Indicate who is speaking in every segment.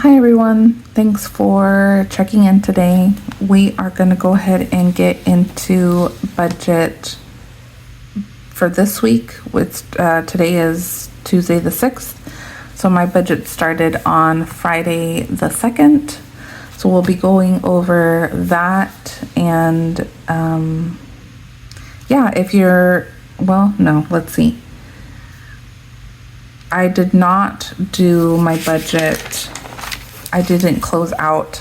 Speaker 1: Hi everyone, thanks for checking in today. We are going to go ahead and get into budget for this week, which today is Tuesday the 6th. So my budget started on Friday the 2nd. So we'll be going over that and yeah, if you're, well, no, let's see. I did not do my budget. I didn't close out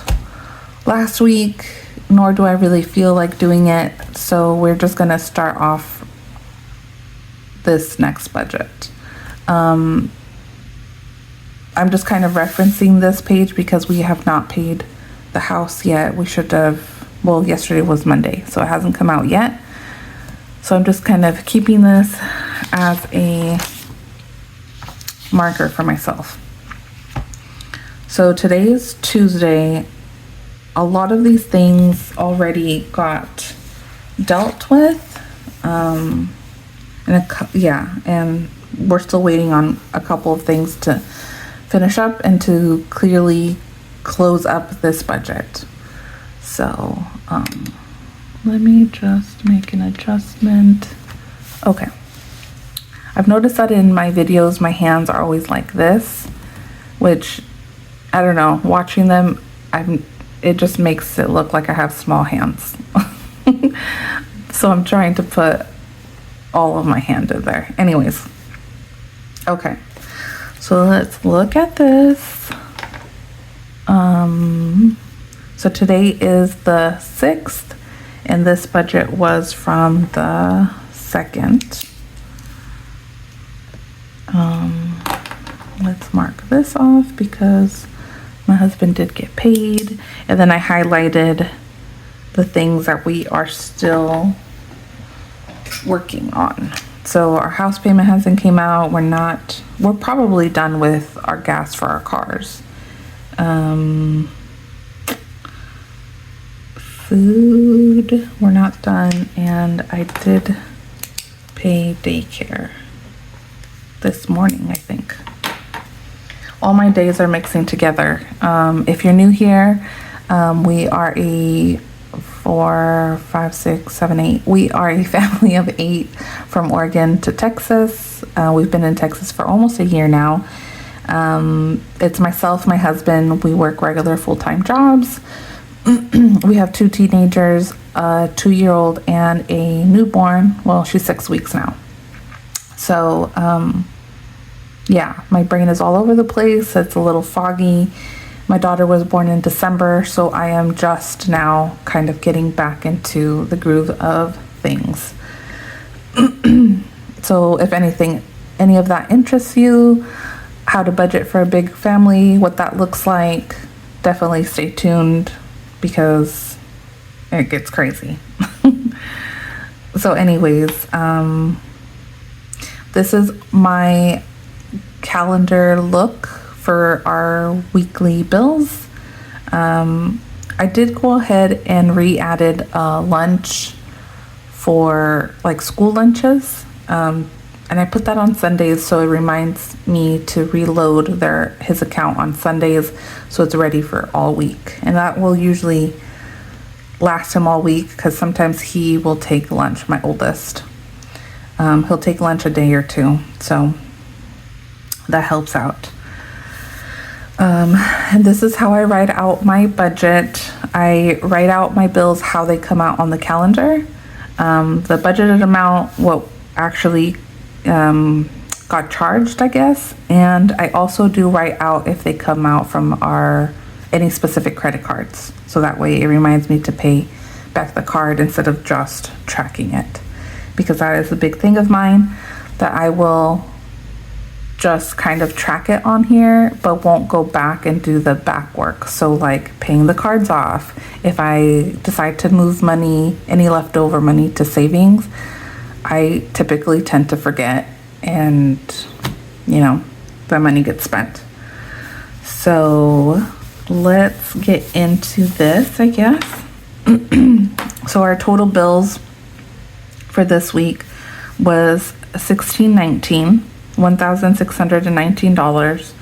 Speaker 1: last week, nor do I really feel like doing it. So we're just going to start off this next budget. I'm just kind of referencing this page because we have not paid the house yet. We should have, well, yesterday was Monday, so it hasn't come out yet. So I'm just kind of keeping this as a marker for myself. So today is Tuesday. A lot of these things already got dealt with. And we're still waiting on a couple of things to finish up and to clearly close up this budget. So let me just make an adjustment. Okay. I've noticed that in my videos, my hands are always like this, which I don't know, watching them, it just makes it look like I have small hands. So I'm trying to put all of my hand in there. Anyways, okay. So let's look at this. So today is the 6th, and this budget was from the 2nd. Let's mark this off because my husband did get paid, and then I highlighted the things that we are still working on. So our house payment hasn't came out. We're probably done with our gas for our cars. Food, we're not done, and I did pay daycare this morning, I think. All my days are mixing together. If you're new here, we are a 4, 5, 6, 7, 8. We are a family of 8 from Oregon to Texas. We've been in Texas for almost a year now. It's myself, my husband. We work regular full-time jobs. We have 2 teenagers, a 2-year-old and a newborn. Well, she's 6 weeks now. So, yeah, my brain is all over the place. It's a little foggy. My daughter was born in December, so I am just now kind of getting back into the groove of things. So if anything, any of that interests you, how to budget for a big family, what that looks like, definitely stay tuned because it gets crazy. So anyways, this is my calendar look for our weekly bills. I did go ahead and re-added lunch for like school lunches, and I put that on Sundays so it reminds me to reload his account on Sundays so it's ready for all week, and that will usually last him all week because sometimes he will take lunch, my oldest. He'll take lunch a day or two, so that helps out. And this is how I write out my budget. I write out my bills how they come out on the calendar. The budgeted amount, what actually got charged, I guess. And I also do write out if they come out from any specific credit cards. So that way it reminds me to pay back the card instead of just tracking it. Because that is a big thing of mine, that I will just kind of track it on here, but won't go back and do the back work. So like paying the cards off, if I decide to move money, any leftover money to savings, I typically tend to forget and, the money gets spent. So let's get into this, I guess. So our total bills for this week was $1,619.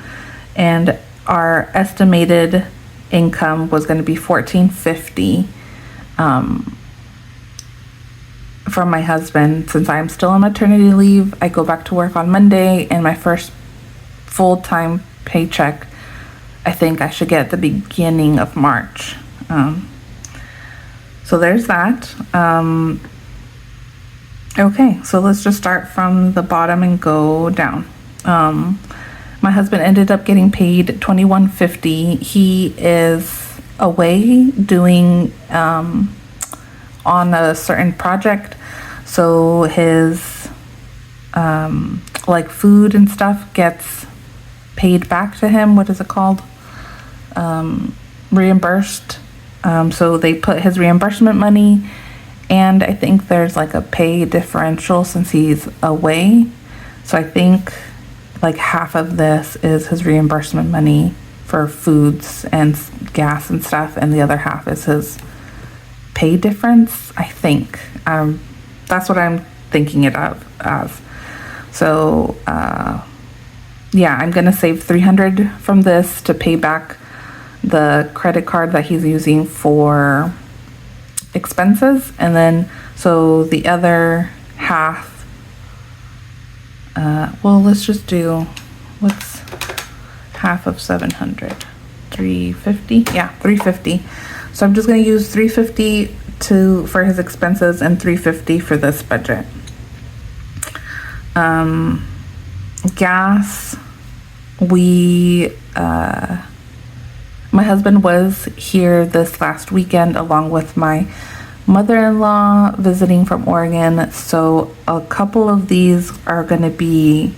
Speaker 1: And our estimated income was going to be $14.50 from my husband. Since I'm still on maternity leave, I go back to work on Monday, and my first full-time paycheck, I think I should get at the beginning of March. So there's that. Okay, so let's just start from the bottom and go down. My husband ended up getting paid $21.50. He is away doing on a certain project, so his like food and stuff gets paid back to him. What is it called? Reimbursed. So they put his reimbursement money, and I think there's like a pay differential since he's away. So I think like half of this is his reimbursement money for foods and gas and stuff, and the other half is his pay difference, I think. That's what I'm thinking it of as. So yeah, I'm gonna save $300 from this to pay back the credit card that he's using for expenses, and then so the other half, well, let's just do, what's half of 700? 350? Yeah, 350. So I'm just going to use 350 for his expenses and 350 for this budget. Gas, my husband was here this last weekend along with my mother-in-law visiting from Oregon, so a couple of these are going to be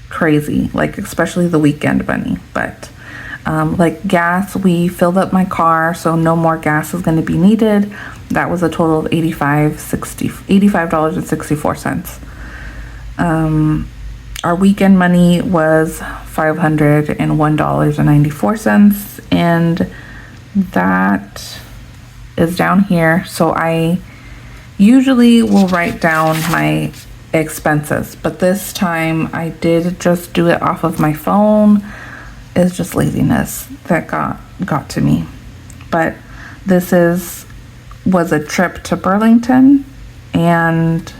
Speaker 1: crazy, like especially the weekend money. But like gas, we filled up my car, so no more gas is going to be needed. That was a total of $85.64. Our weekend money was $501.94, and that is down here. So I usually will write down my expenses, but this time I did just do it off of my phone. It's just laziness that got to me. But this was a trip to Burlington, and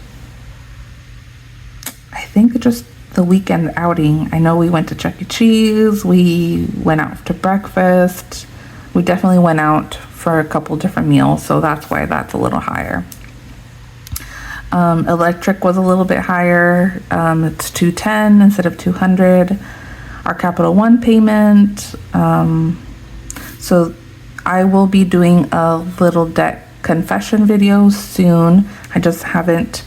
Speaker 1: I think just the weekend outing. I know we went to Chuck E. Cheese, we went out to breakfast, we definitely went out for a couple different meals, so that's why that's a little higher. Electric was a little bit higher. It's $210 instead of $200. Our Capital One payment, so I will be doing a little debt confession video soon. I just haven't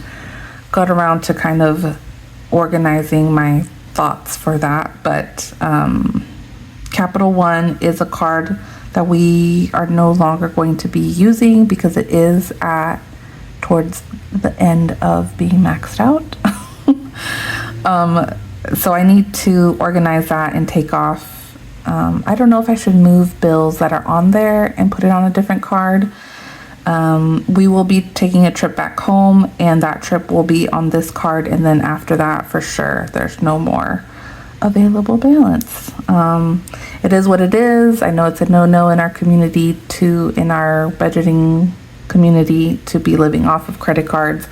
Speaker 1: got around to kind of organizing my thoughts for that, but Capital One is a card that we are no longer going to be using because it is towards the end of being maxed out. So I need to organize that and take off. I don't know if I should move bills that are on there and put it on a different card. We will be taking a trip back home, and that trip will be on this card, and then after that, for sure, there's no more available balance. It is what it is. I know it's a no-no in our community in our budgeting community to be living off of credit cards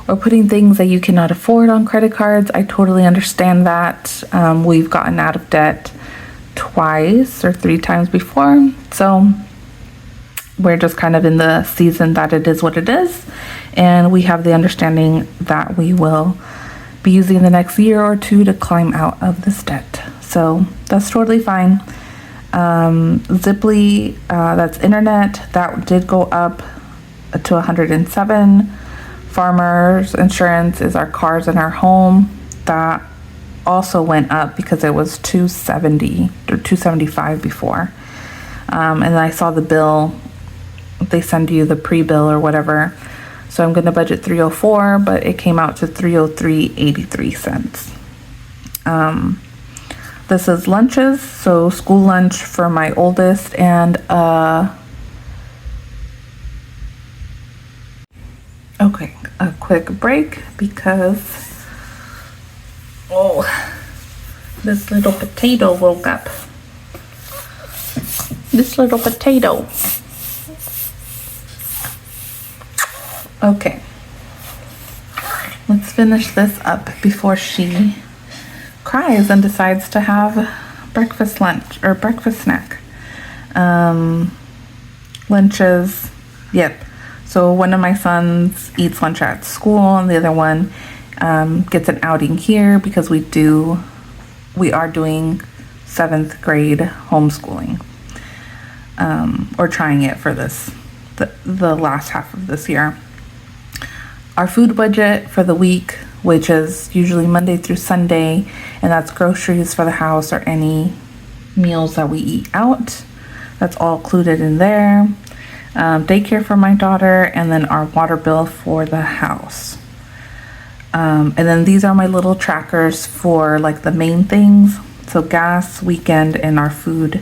Speaker 1: or putting things that you cannot afford on credit cards. I totally understand that. We've gotten out of debt twice or 3 times before, so we're just kind of in the season that it is what it is, and we have the understanding that we will be using the next year or 2 to climb out of this debt. So that's totally fine. Ziply, that's internet, that did go up to $107. Farmers insurance is our cars and our home. That also went up because it was $270 or $275 before. And I saw the bill. They send you the pre-bill or whatever. So I'm going to budget $304, but it came out to $303.83. This is lunches, so school lunch for my oldest, and okay, a quick break because This little potato woke up. This little potato. Okay. Let's finish this up before she cries and decides to have breakfast lunch or breakfast snack. Lunches, yep. So one of my sons eats lunch at school and the other one gets an outing here because we are doing 7th grade homeschooling, or trying it for the last half of this year. Our food budget for the week, which is usually Monday through Sunday, and that's groceries for the house or any meals that we eat out. That's all included in there. Daycare for my daughter, and then our water bill for the house. And then these are my little trackers for like the main things. So gas, weekend, and our food.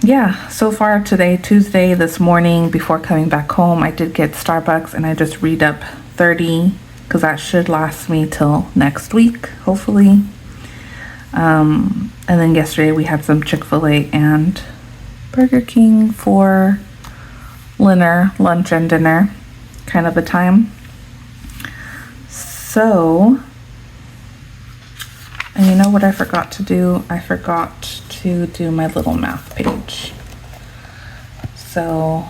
Speaker 1: Yeah, so far today, Tuesday, this morning, before coming back home, I did get Starbucks and I just read up 30 because that should last me till next week, hopefully. And then yesterday we had some Chick-fil-A and Burger King for lunch and dinner kind of a time. So, and you know what I forgot to do? I forgot to do my little math page. So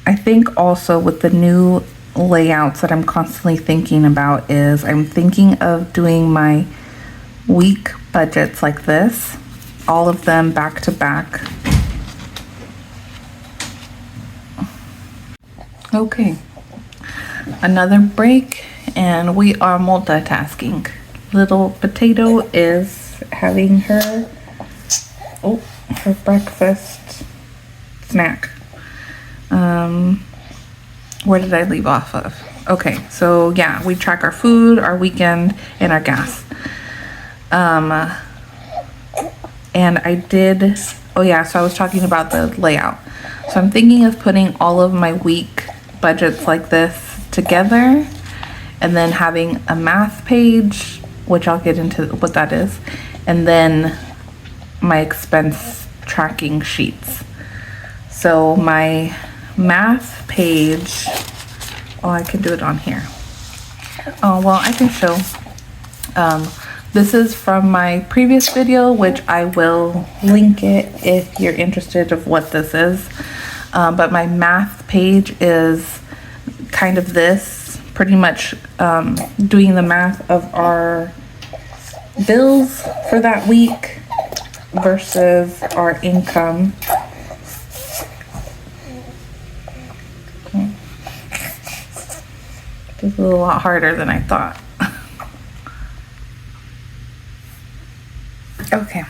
Speaker 1: I think also with the new layouts that I'm constantly thinking about is I'm thinking of doing my week budgets like this, all of them back to back. Okay, another break and we are multitasking. Little potato is having her breakfast snack. Where did I leave off of? Okay, so yeah, we track our food, our weekend, and our gas. And I did, so I was talking about the layout. So I'm thinking of putting all of my week budgets like this together and then having a math page, which I'll get into what that is, and then my expense tracking sheets. So my math page, I can do it on here. I can show. This is from my previous video, which I will link it if you're interested of what this is. But my math page is kind of this, pretty much doing the math of our bills for that week versus our income. It's a lot harder than I thought. Okay.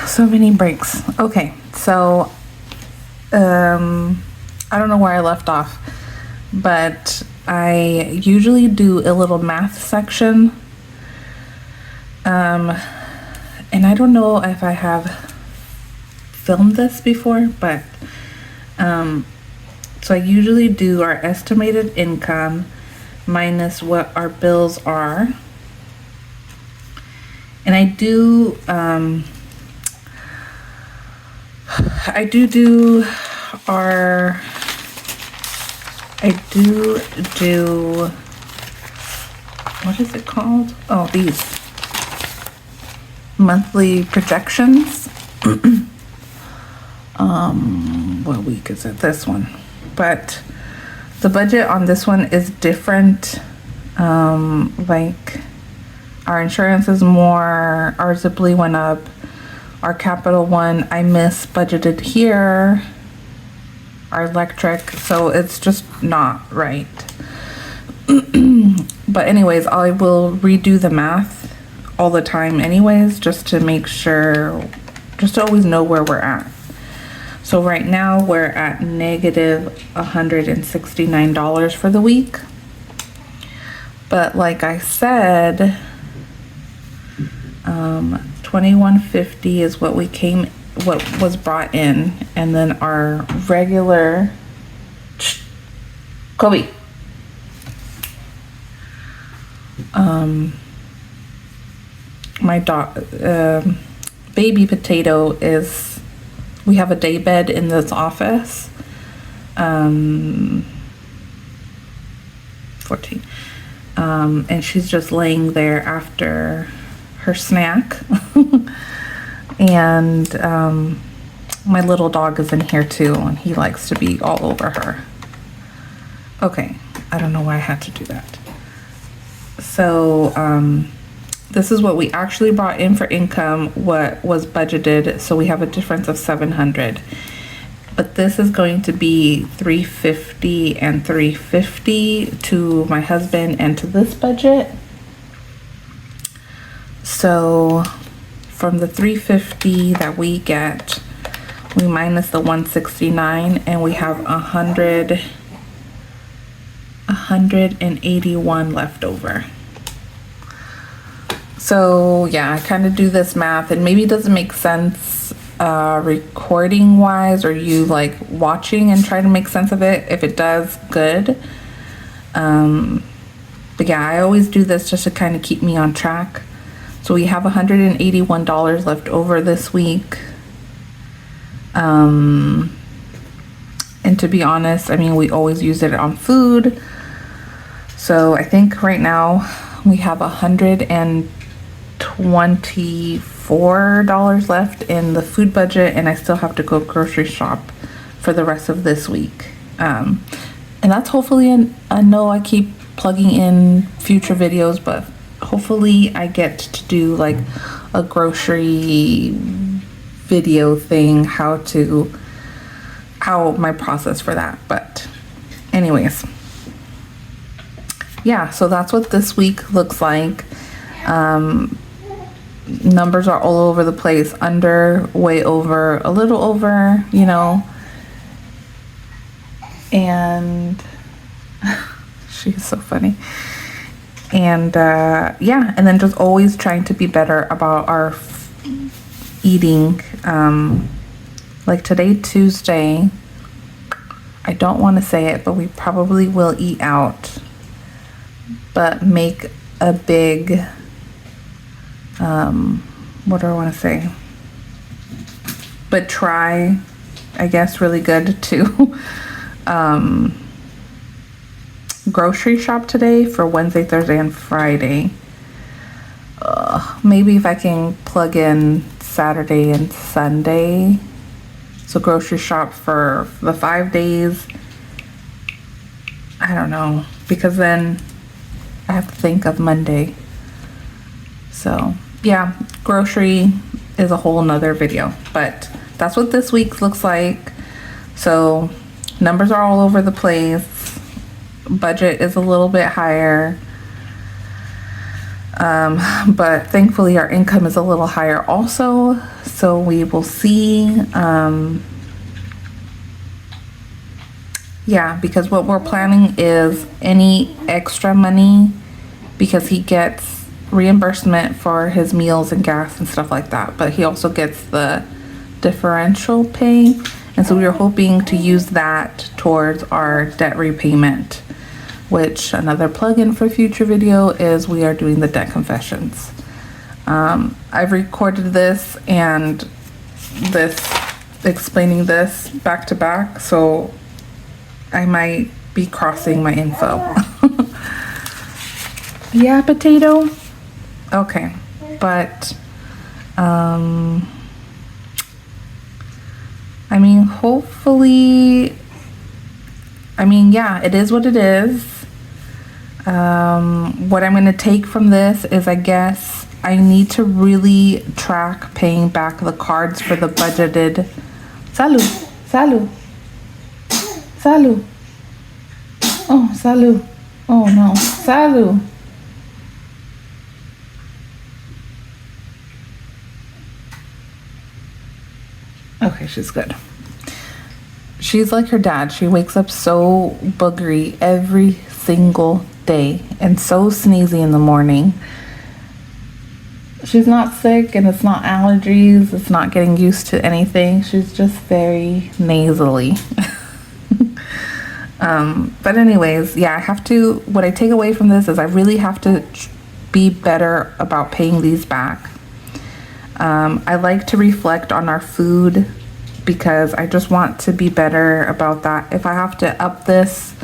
Speaker 1: So many breaks. Okay, so I don't know where I left off, but I usually do a little math section. And I don't know if I have filmed this before, but so I usually do our estimated income minus what our bills are. And I do what is it called? Oh, these monthly projections. What week is it? This one. But the budget on this one is different. Like our insurance is more, our Ziply went up, our Capital One I budgeted here, our electric, so it's just not right. But anyways, I will redo the math all the time anyways, just to make sure, just to always know where we're at. So right now we're at negative $169 for the week. But like I said, 2150 is what was brought in, and then our regular Kobe, My dog, baby Potato is, we have a day bed in this office. 14. And she's just laying there after her snack. And my little dog is in here too, and he likes to be all over her. Okay, I don't know why I had to do that. So this is what we actually brought in for income, what was budgeted, so we have a difference of 700. But this is going to be 350 and 350 to my husband and to this budget. So from the 350 that we get, we minus the 169, and we have 181 left over. So yeah, I kind of do this math, and maybe it doesn't make sense recording wise, or you like watching and try to make sense of it. If it does, good. But yeah, I always do this just to kind of keep me on track. So we have $181 left over this week. And to be honest, I mean, we always use it on food. So I think right now we have $124 left in the food budget, and I still have to go grocery shop for the rest of this week. And that's hopefully, I know I keep plugging in future videos, but hopefully I get to do like a grocery video thing, how my process for that. But anyways, yeah, so that's what this week looks like. Numbers are all over the place, under, way over, a little over, you know. And she's so funny. And yeah, and then just always trying to be better about our eating. Like today, Tuesday, I don't want to say it, but we probably will eat out, but make a big what do I want to say, but try, I guess, really good to grocery shop today for Wednesday, Thursday, and Friday. Maybe if I can plug in Saturday and Sunday, so grocery shop for the 5 days. I don't know, because then I have to think of Monday. So yeah, grocery is a whole nother video, but that's what this week looks like. So numbers are all over the place. Budget is a little bit higher, but thankfully our income is a little higher also, so we will see. Yeah, because what we're planning is any extra money, because he gets reimbursement for his meals and gas and stuff like that, but he also gets the differential pay, and so we were hoping to use that towards our debt repayment, which another plug-in for future video is we are doing the debt confessions. I've recorded this and this, explaining this back to back, so I might be crossing my info. Yeah, Potato? Okay, but I mean, hopefully, I mean, yeah, it is what it is. What I'm going to take from this is, I guess, I need to really track paying back the cards for the budgeted. Salud, salud, salud. Oh, salud. Oh no, salud. Okay, she's good. She's like her dad. She wakes up so boogery every single day and so sneezy in the morning. She's not sick, and it's not allergies. It's not getting used to anything. She's just very nasally. But anyways, yeah, I have to, what I take away from this is I really have to be better about paying these back. I like to reflect on our food because I just want to be better about that. If I have to up this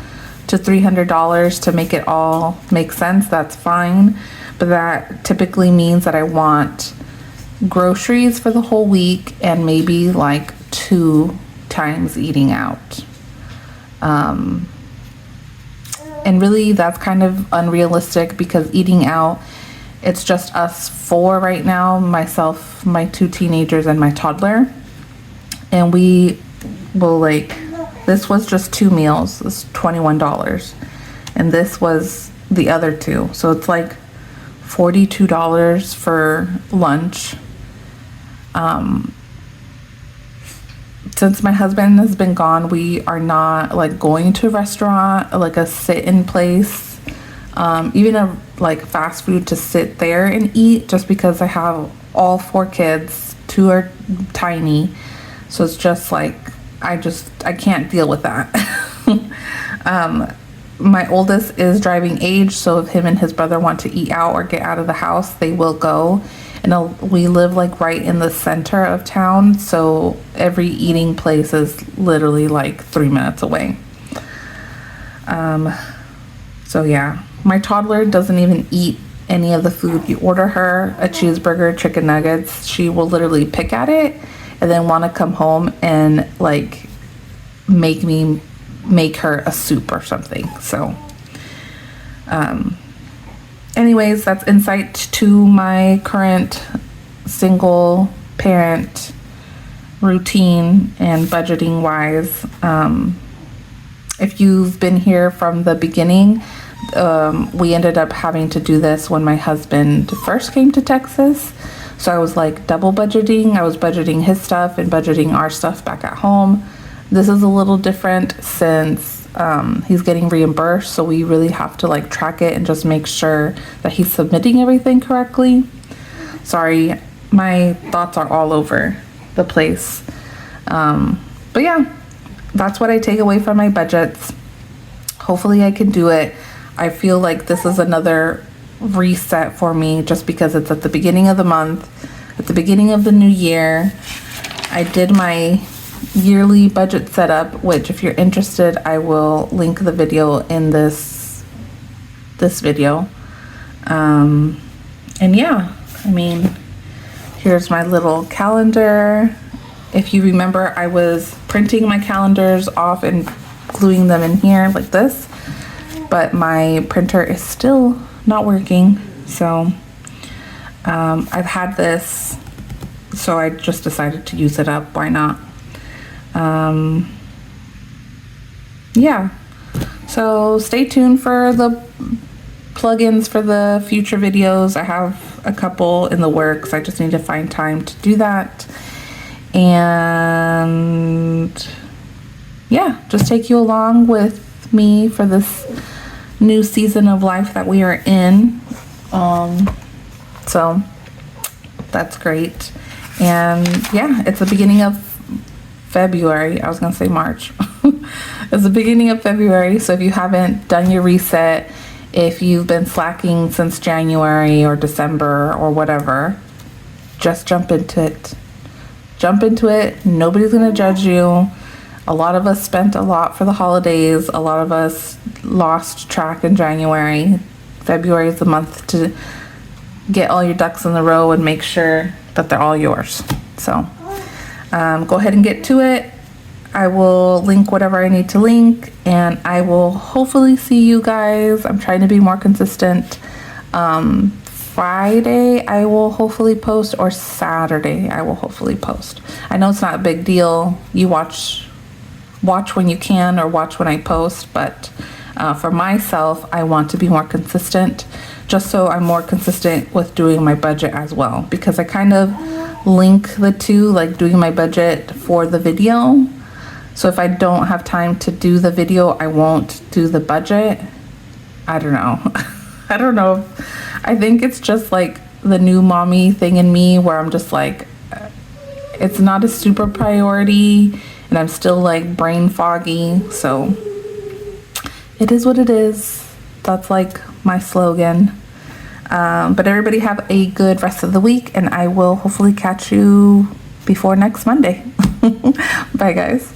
Speaker 1: to $300 to make it all make sense, that's fine. But that typically means that I want groceries for the whole week and maybe like 2 times eating out. And really that's kind of unrealistic because eating out, it's just us 4 right now, myself, my 2 teenagers, and my toddler. And we will this was just 2 meals, it's $21. And this was the other 2. So it's like $42 for lunch. Since my husband has been gone, we are not going to a restaurant, a sit-in place, even a fast food to sit there and eat, just because I have all 4 kids. 2 are tiny, so it's just I can't deal with that. My oldest is driving age, so if him and his brother want to eat out or get out of the house, they will go. And we live right in the center of town, so every eating place is literally 3 minutes away. So yeah, my toddler doesn't even eat any of the food. You order her a cheeseburger, chicken nuggets, she will literally pick at it and then want to come home and make her a soup or something. So anyways, that's insight to my current single parent routine and budgeting wise. If you've been here from the beginning, we ended up having to do this when my husband first came to Texas. So I was double budgeting. I was budgeting his stuff and budgeting our stuff back at home. This is a little different since he's getting reimbursed, so we really have to track it and just make sure that he's submitting everything correctly. Sorry, my thoughts are all over the place. But yeah, that's what I take away from my budgets. Hopefully I can do it. I feel like this is another reset for me just because it's at the beginning of the month, at the beginning of the new year. I did my yearly budget setup, which if you're interested, I will link the video in this video. And yeah, I mean, here's my little calendar. If you remember, I was printing my calendars off and gluing them in here like this, but my printer is still not working. So I've had this, so I just decided to use it up. Why not? Yeah, so stay tuned for the plugins for the future videos. I have a couple in the works. I just need to find time to do that. And yeah, just take you along with me for this new season of life that we are in. So that's great. And yeah, it's the beginning of February. I was gonna say March. It's the beginning of February, so if you haven't done your reset, if you've been slacking since January or December or whatever, just jump into it. Jump into it. Nobody's gonna judge you. A lot of us spent a lot for the holidays. A lot of us lost track in January. February is the month to get all your ducks in the row and make sure that they're all yours. So go ahead and get to it. I will link whatever I need to link, and I will hopefully see you guys. I'm trying to be more consistent. Friday I will hopefully post, or Saturday I will hopefully post. I know it's not a big deal. You watch when you can, or watch when I post, but for myself, I want to be more consistent, just so I'm more consistent with doing my budget as well, because I kind of link the two, like doing my budget for the video. So if I don't have time to do the video, I won't do the budget. I don't know. I don't know. I think it's just like the new mommy thing in me, where I'm just like, it's not a super priority, and I'm still like brain foggy. So it is what it is. That's like my slogan. But everybody have a good rest of the week, and I will hopefully catch you before next Monday. Bye, guys.